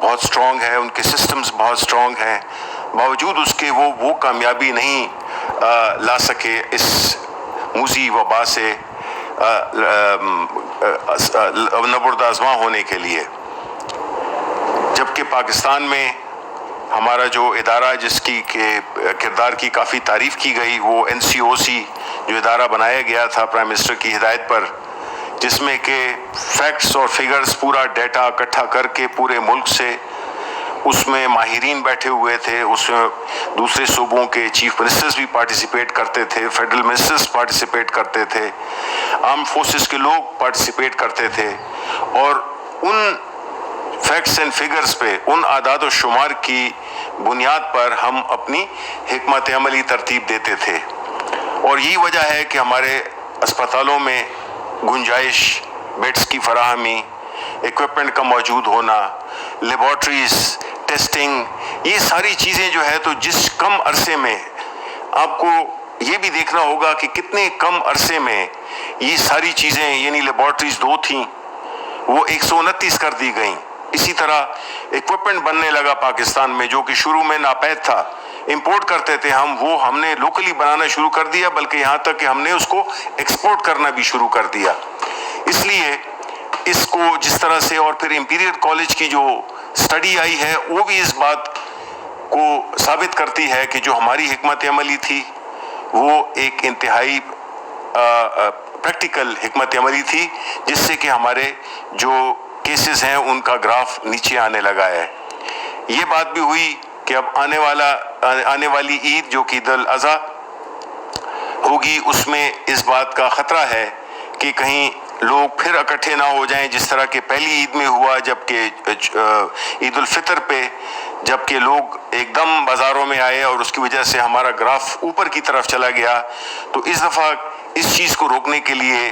بہت سٹرونگ ہے, ان کے سسٹمز بہت سٹرونگ ہیں, باوجود اس کے وہ کامیابی نہیں لا سکے اس موذی وبا سے نبرد آزما ہونے کے لیے. جبکہ پاکستان میں ہمارا جو ادارہ جس کی کردار کی کافی تعریف کی گئی, وہ NCOC جو ادارہ بنایا گیا تھا پرائم منسٹر کی ہدایت پر, جس میں کہ فیکٹس اور فگرز پورا ڈیٹا اکٹھا کر کے پورے ملک سے, اس میں ماہرین بیٹھے ہوئے تھے, اس میں دوسرے صوبوں کے چیف منسٹرز بھی پارٹیسپیٹ کرتے تھے, فیڈرل منسٹرز پارٹیسپیٹ کرتے تھے, آرم فورسز کے لوگ پارٹیسپیٹ کرتے تھے, اور ان فیکٹس اینڈ فگرز پہ, ان اعداد و شمار کی بنیاد پر ہم اپنی حکمت عملی ترتیب دیتے تھے. اور یہی وجہ ہے کہ ہمارے اسپتالوں میں گنجائش, بیڈز کی فراہمی, ایکوپمنٹ کا موجود ہونا, لیبارٹریز, ٹیسٹنگ, یہ ساری چیزیں جو ہے تو جس کم عرصے میں, آپ کو یہ بھی دیکھنا ہوگا کہ کتنے کم عرصے میں یہ ساری چیزیں, یعنی لیبارٹریز 2 تھیں وہ 129 کر دی گئیں. اسی طرح ایکوپمنٹ بننے لگا پاکستان میں جو کہ شروع میں ناپید تھا, امپورٹ کرتے تھے ہم نے لوکلی بنانا شروع کر دیا, بلکہ یہاں تک کہ ہم نے اس کو ایکسپورٹ کرنا بھی شروع کر دیا. اس لیے اس کو جس طرح سے, اور پھر امپیریل کالج کی جو سٹڈی آئی ہے وہ بھی اس بات کو ثابت کرتی ہے کہ جو ہماری حکمت عملی تھی وہ ایک انتہائی پریکٹیکل حکمت عملی تھی, جس سے کہ ہمارے جو کیسز ہیں ان کا گراف نیچے آنے لگا ہے. یہ بات بھی ہوئی کہ اب آنے والی عید جو کہ عید الاضحیٰ ہوگی, اس میں اس بات کا خطرہ ہے کہ کہیں لوگ پھر اکٹھے نہ ہو جائیں جس طرح کہ پہلی عید میں ہوا, جبکہ عید الفطر پہ جبکہ لوگ ایک دم بازاروں میں آئے اور اس کی وجہ سے ہمارا گراف اوپر کی طرف چلا گیا. تو اس دفعہ اس چیز کو روکنے کے لیے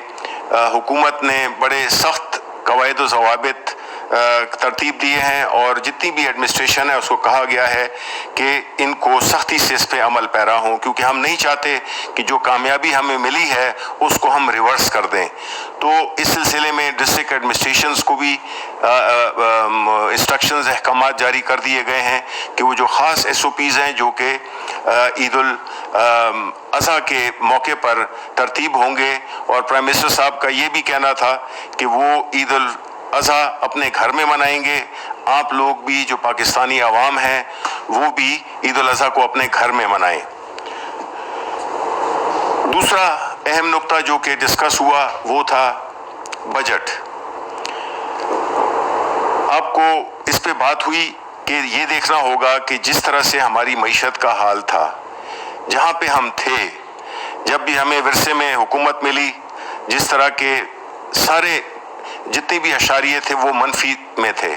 حکومت نے بڑے سخت قواعد و ضوابط ترتیب دیے ہیں, اور جتنی بھی ایڈمنسٹریشن ہے اس کو کہا گیا ہے کہ ان کو سختی سے اس پہ عمل پیرا ہوں, کیونکہ ہم نہیں چاہتے کہ جو کامیابی ہمیں ملی ہے اس کو ہم ریورس کر دیں. تو اس سلسلے میں ڈسٹرکٹ ایڈمنسٹریشنز کو بھی انسٹرکشنز, احکامات جاری کر دیے گئے ہیں کہ وہ جو خاص SOPs ہیں جو کہ عید الاضحیٰ کے موقع پر ترتیب ہوں گے, اور پرائم منسٹر صاحب کا یہ بھی کہنا تھا کہ وہ عید الاضحیٰ اپنے گھر میں منائیں گے, آپ لوگ بھی جو پاکستانی عوام ہیں وہ بھی عید الاضحیٰ کو اپنے گھر میں منائیں. دوسرا اہم نقطہ جو کہ ڈسکس ہوا وہ تھا بجٹ. آپ کو اس پہ بات ہوئی کہ یہ دیکھنا ہوگا کہ جس طرح سے ہماری معیشت کا حال تھا, جہاں پہ ہم تھے جب بھی ہمیں ورثے میں حکومت ملی, جس طرح کے سارے جتنے بھی اشاریے تھے وہ منفی میں تھے,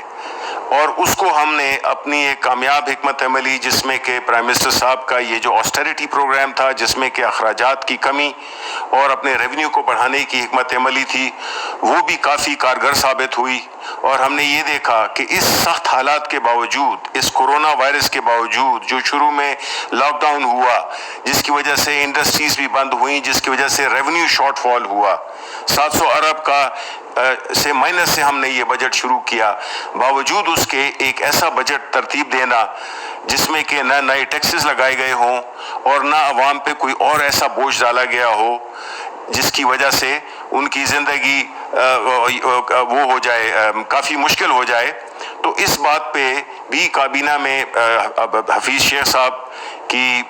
اور اس کو ہم نے اپنی ایک کامیاب حکمت عملی, جس میں کہ پرائم منسٹر صاحب کا یہ جو آسٹیرٹی پروگرام تھا جس میں کہ اخراجات کی کمی اور اپنے ریونیو کو بڑھانے کی حکمت عملی تھی, وہ بھی کافی کارگر ثابت ہوئی. اور ہم نے یہ دیکھا کہ اس سخت حالات کے باوجود, اس کورونا وائرس کے باوجود, جو شروع میں لاک ڈاؤن ہوا جس کی وجہ سے انڈسٹریز بھی بند ہوئیں, جس کی وجہ سے ریونیو شارٹ فال ہوا, 700 ارب کا سے مائنس سے ہم نے یہ بجٹ شروع کیا, باوجود اس کے ایک ایسا بجٹ ترتیب دینا جس میں کہ نہ نئے ٹیکسز لگائے گئے ہوں اور نہ عوام پہ کوئی اور ایسا بوجھ ڈالا گیا ہو جس کی وجہ سے ان کی زندگی وہ ہو جائے, کافی مشکل ہو جائے. تو اس بات پہ بھی کابینہ میں حفیظ شیخ صاحب کی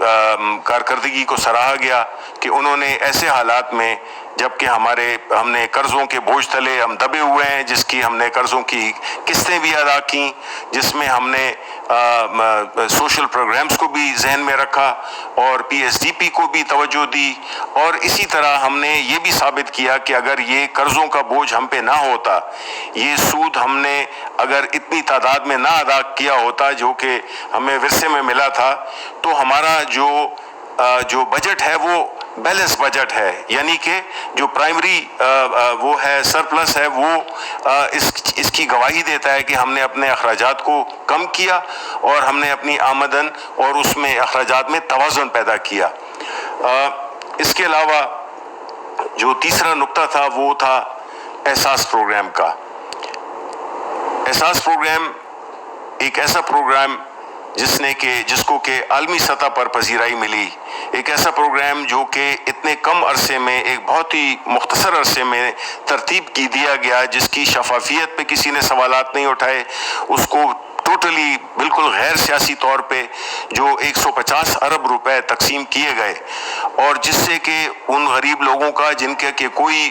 کارکردگی کو سراہا گیا کہ انہوں نے ایسے حالات میں, جبکہ ہم نے قرضوں کے بوجھ تلے ہم دبے ہوئے ہیں, جس کی ہم نے قرضوں کی قسطیں بھی ادا کیں, جس میں ہم نے سوشل پروگرامز کو بھی ذہن میں رکھا اور PSDP کو بھی توجہ دی, اور اسی طرح ہم نے یہ بھی ثابت کیا کہ اگر یہ قرضوں کا بوجھ ہم پہ نہ ہوتا, یہ سود ہم نے اگر اتنی تعداد میں نہ ادا کیا ہوتا جو کہ ہمیں ورثے میں ملا تھا, تو ہمارا جو بجٹ ہے وہ بیلنس بجٹ ہے, یعنی کہ جو پرائمری وہ ہے سرپلس ہے, وہ اس کی گواہی دیتا ہے کہ ہم نے اپنے اخراجات کو کم کیا اور ہم نے اپنی آمدن اور اس میں اخراجات میں توازن پیدا کیا. اس کے علاوہ جو تیسرا نقطہ تھا وہ تھا احساس پروگرام کا. احساس پروگرام ایک ایسا پروگرام جس کو کہ عالمی سطح پر پذیرائی ملی، ایک ایسا پروگرام جو کہ اتنے کم عرصے میں، ایک بہت ہی مختصر عرصے میں ترتیب کی دیا گیا، جس کی شفافیت پہ کسی نے سوالات نہیں اٹھائے، اس کو ٹوٹلی بالکل غیر سیاسی طور پہ جو 150 ارب روپے تقسیم کیے گئے، اور جس سے کہ ان غریب لوگوں کا جن کے کہ کوئی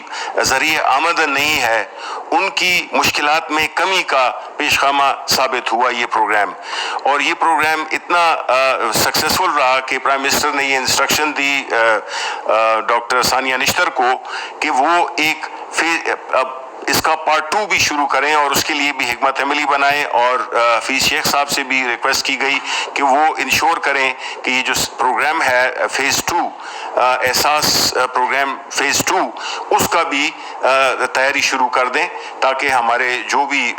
ذریعہ آمدن نہیں ہے، ان کی مشکلات میں کمی کا پیش خامہ ثابت ہوا یہ پروگرام۔ اور یہ پروگرام اتنا سکسیسفل رہا کہ پرائم منسٹر نے یہ انسٹرکشن دی ڈاکٹر ثانیہ نشتر کو کہ وہ ایک اس کا پارٹ 2 بھی شروع کریں، اور اس کے لیے بھی حکمت عملی بنائیں، اور حفیظ شیخ صاحب سے بھی ریکویسٹ کی گئی کہ وہ انشور کریں کہ یہ جو پروگرام ہے فیز 2، احساس پروگرام فیز 2، اس کا بھی تیاری شروع کر دیں، تاکہ ہمارے جو بھی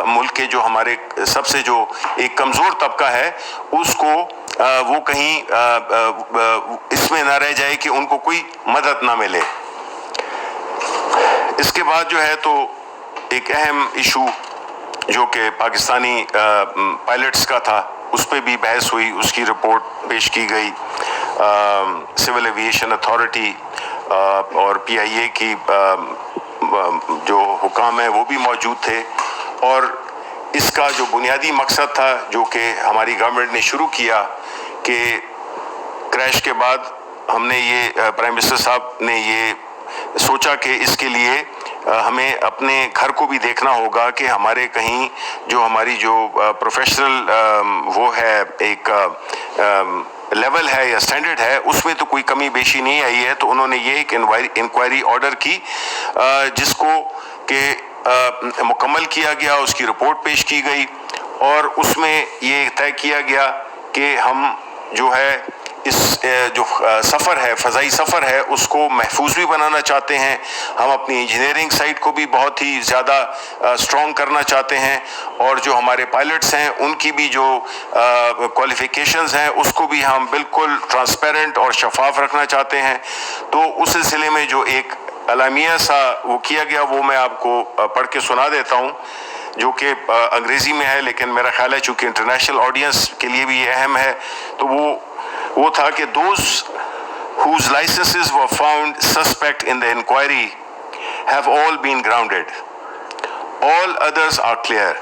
ملک کے جو ہمارے سب سے جو ایک کمزور طبقہ ہے، اس کو وہ کہیں اس میں نہ رہ جائے کہ ان کو کوئی مدد نہ ملے۔ اس کے بعد جو ہے تو ایک اہم ایشو جو کہ پاکستانی پائلٹس کا تھا، اس پہ بھی بحث ہوئی، اس کی رپورٹ پیش کی گئی۔ سول ایویشن اتھارٹی اور PIA کی جو حکام ہیں وہ بھی موجود تھے، اور اس کا جو بنیادی مقصد تھا جو کہ ہماری گورنمنٹ نے شروع کیا کہ کریش کے بعد ہم نے یہ پرائم منسٹر صاحب نے یہ سوچا کہ اس کے لیے ہمیں اپنے گھر کو بھی دیکھنا ہوگا کہ ہمارے کہیں جو ہماری جو پروفیشنل وہ ہے ایک لیول ہے یا سٹینڈرڈ ہے، اس میں تو کوئی کمی بیشی نہیں آئی ہے۔ تو انہوں نے یہ ایک انکوائری آرڈر کی، جس کو کہ مکمل کیا گیا، اس کی رپورٹ پیش کی گئی، اور اس میں یہ طے کیا گیا کہ ہم جو ہے اس جو سفر ہے، فضائی سفر ہے، اس کو محفوظ بھی بنانا چاہتے ہیں۔ ہم اپنی انجینئرنگ سائٹ کو بھی بہت ہی زیادہ اسٹرانگ کرنا چاہتے ہیں، اور جو ہمارے پائلٹس ہیں ان کی بھی جو کوالیفیکیشنز ہیں اس کو بھی ہم بالکل ٹرانسپیرنٹ اور شفاف رکھنا چاہتے ہیں۔ تو اس سلسلے میں جو ایک اعلامیہ سا وہ کیا گیا، وہ میں آپ کو پڑھ کے سنا دیتا ہوں، جو کہ انگریزی میں ہے، لیکن میرا خیال ہے چونکہ انٹرنیشنل آڈینس کے لیے بھی یہ اہم ہے، تو وہ تھا کہ those whose licenses were found suspect in the inquiry have all been grounded. All others are clear.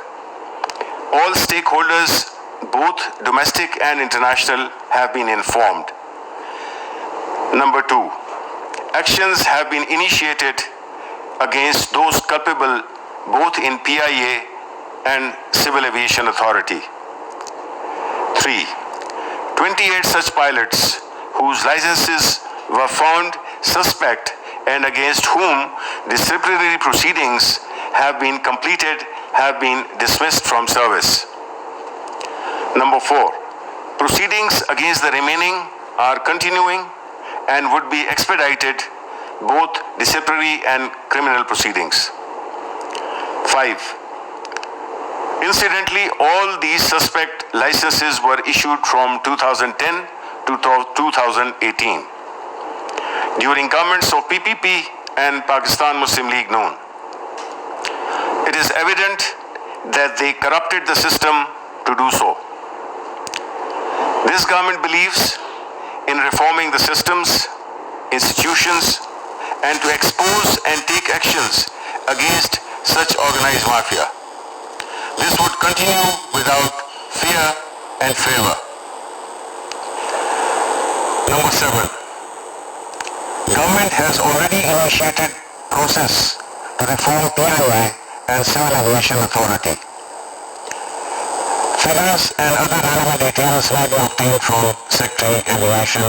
All stakeholders, both domestic and international, have been informed. Number 2, actions have been initiated against those culpable both in PIA and Civil Aviation Authority. 3, 28 such pilots whose licenses were found suspect and against whom disciplinary proceedings have been completed have been dismissed from service. Number 4, proceedings against the remaining are continuing and would be expedited, both disciplinary and criminal proceedings. 5, incidentally, all these suspect licenses were issued from 2010 to 2018 during governments of PPP and Pakistan Muslim League Noon. It is evident that they corrupted the system to do so. This government believes in reforming the systems, institutions, and to expose and take actions against such organized mafia. This would continue without fear and favor. Number 7, government has already initiated process to reform PIA and Civil Aviation Authority. Figures and other relevant details may be obtained from Secretary Aviation.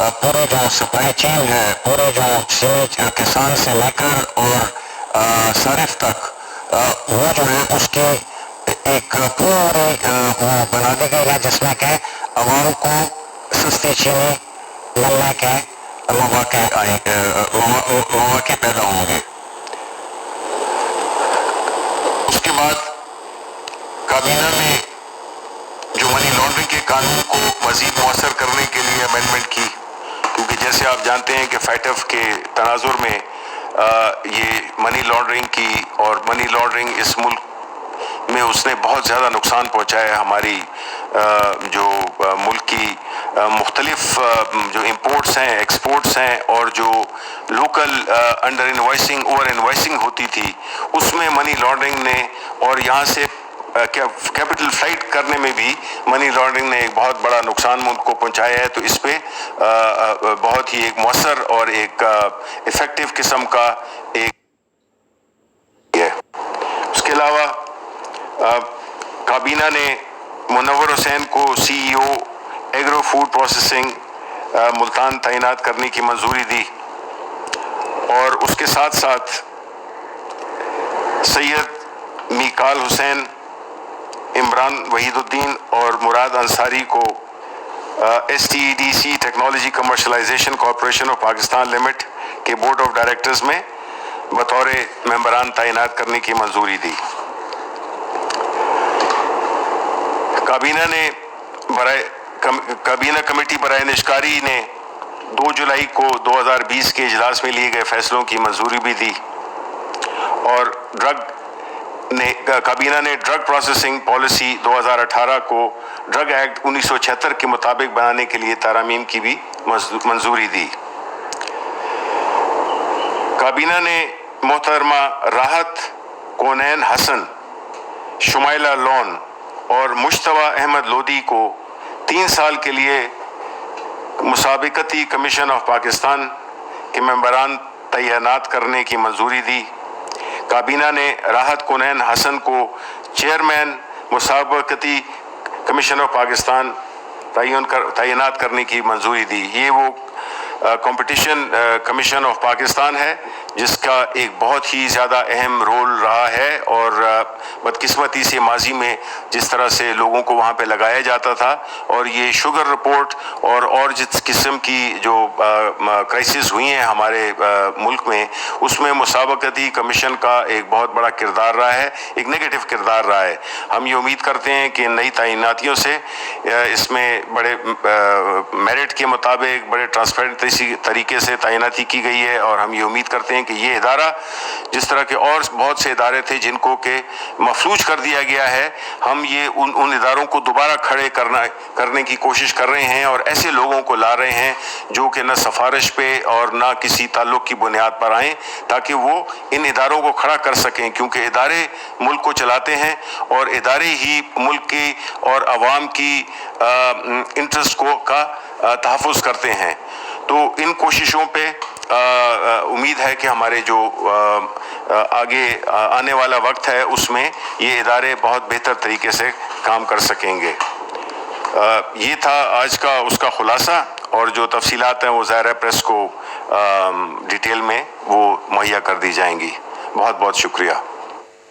پورے جو supply chain ہے، پورے جو سیمیج کسان سے لے کر اور صارف تک، وہ جو ہے اس کی ایک پوری بنا دی گئی ہے، جس میں کہ عوام کو سستی چینی ملنے کے مواقع پیدا ہوں گے۔ اس کے بعد کابینہ نے جو منی لانڈرنگ کے قانون کو مزید مؤثر کرنے کے لیے امینڈمنٹ کی، کیونکہ جیسے آپ جانتے ہیں کہ فیٹف کے تناظر میں یہ منی لانڈرنگ کی، اور منی لانڈرنگ اس ملک میں اس نے بہت زیادہ نقصان پہنچایا ہے ہماری جو ملک کی مختلف جو امپورٹس ہیں، ایکسپورٹس ہیں، اور جو local under invoicing, over invoicing ہوتی تھی، اس میں منی لانڈرنگ نے، اور یہاں سے کیپٹل فلائٹ کرنے میں بھی منی لانڈرنگ نے ایک بہت بڑا نقصان ملک کو پہنچایا ہے۔ تو اس پہ بہت ہی ایک مؤثر اور ایک افیکٹو قسم کا ایک ہے۔ اس کے علاوہ کابینہ نے منور حسین کو سی ای او ایگرو فوڈ پروسیسنگ ملتان تعینات کرنے کی منظوری دی، اور اس کے ساتھ ساتھ سید میکال حسین، عمران وحید الدین اور مراد انصاری کو S T E D C technology commercialization corporation of Pakistan limited کے بورڈ آف ڈائریکٹرز میں بطور ممبران تعینات کرنے کی منظوری دی۔ کابینہ کمیٹی برائے نشکاری نے 2 جولائی کو 2020 کے اجلاس میں لیے گئے فیصلوں کی منظوری بھی دی، اور کابینہ نے ڈرگ پروسیسنگ پالیسی 2018 کو ڈرگ ایکٹ 1976 کے مطابق بنانے کے لیے ترامیم کی بھی منظوری دی۔ کابینہ نے محترمہ راحت کونین حسن، شمائلہ لون اور مشتبہ احمد لودھی کو 3 سال کے لیے مسابقتی کمیشن آف پاکستان کے ممبران تعینات کرنے کی منظوری دی۔ کابینہ نے راحت کونین حسن کو چیئرمین مسابقتی کمیشن آف پاکستان تعینات کرنے کی منظوری دی۔ یہ وہ کمپٹیشن کمیشن آف پاکستان ہے جس کا ایک بہت ہی زیادہ اہم رول رہا ہے، اور بدقسمتی سے ماضی میں جس طرح سے لوگوں کو وہاں پہ لگایا جاتا تھا، اور یہ شوگر رپورٹ اور جس قسم کی جو کرائسس ہوئی ہیں ہمارے ملک میں، اس میں مسابقتی کمیشن کا ایک بہت بڑا کردار رہا ہے، ایک نیگیٹو کردار رہا ہے۔ ہم یہ امید کرتے ہیں کہ نئی تعیناتیوں سے اس میں بڑے میرٹ کے مطابق بڑے ٹرانسپیرنٹ طریقے سے تعیناتی کی گئی ہے، اور ہم یہ امید کرتے ہیں کہ یہ ادارہ جس طرح کے اور بہت سے ادارے تھے جن کو کہ مفلوج کر دیا گیا ہے، ہم یہ ان اداروں کو دوبارہ کھڑے کرنے کی کوشش کر رہے ہیں، اور ایسے لوگوں کو لا رہے ہیں جو کہ نہ سفارش پہ اور نہ کسی تعلق کی بنیاد پر آئیں، تاکہ وہ ان اداروں کو کھڑا کر سکیں، کیونکہ ادارے ملک کو چلاتے ہیں، اور ادارے ہی ملک کی اور عوام کی انٹرسٹ کا تحفظ کرتے ہیں۔ تو ان کوششوں پہ امید ہے کہ ہمارے جو آگے آنے والا وقت ہے اس میں یہ ادارے بہت بہتر طریقے سے کام کر سکیں گے۔ یہ تھا آج کا اس کا خلاصہ، اور جو تفصیلات ہیں وہ ظاہر ہے پریس کو ڈیٹیل میں وہ مہیا کر دی جائیں گی۔ بہت بہت شکریہ۔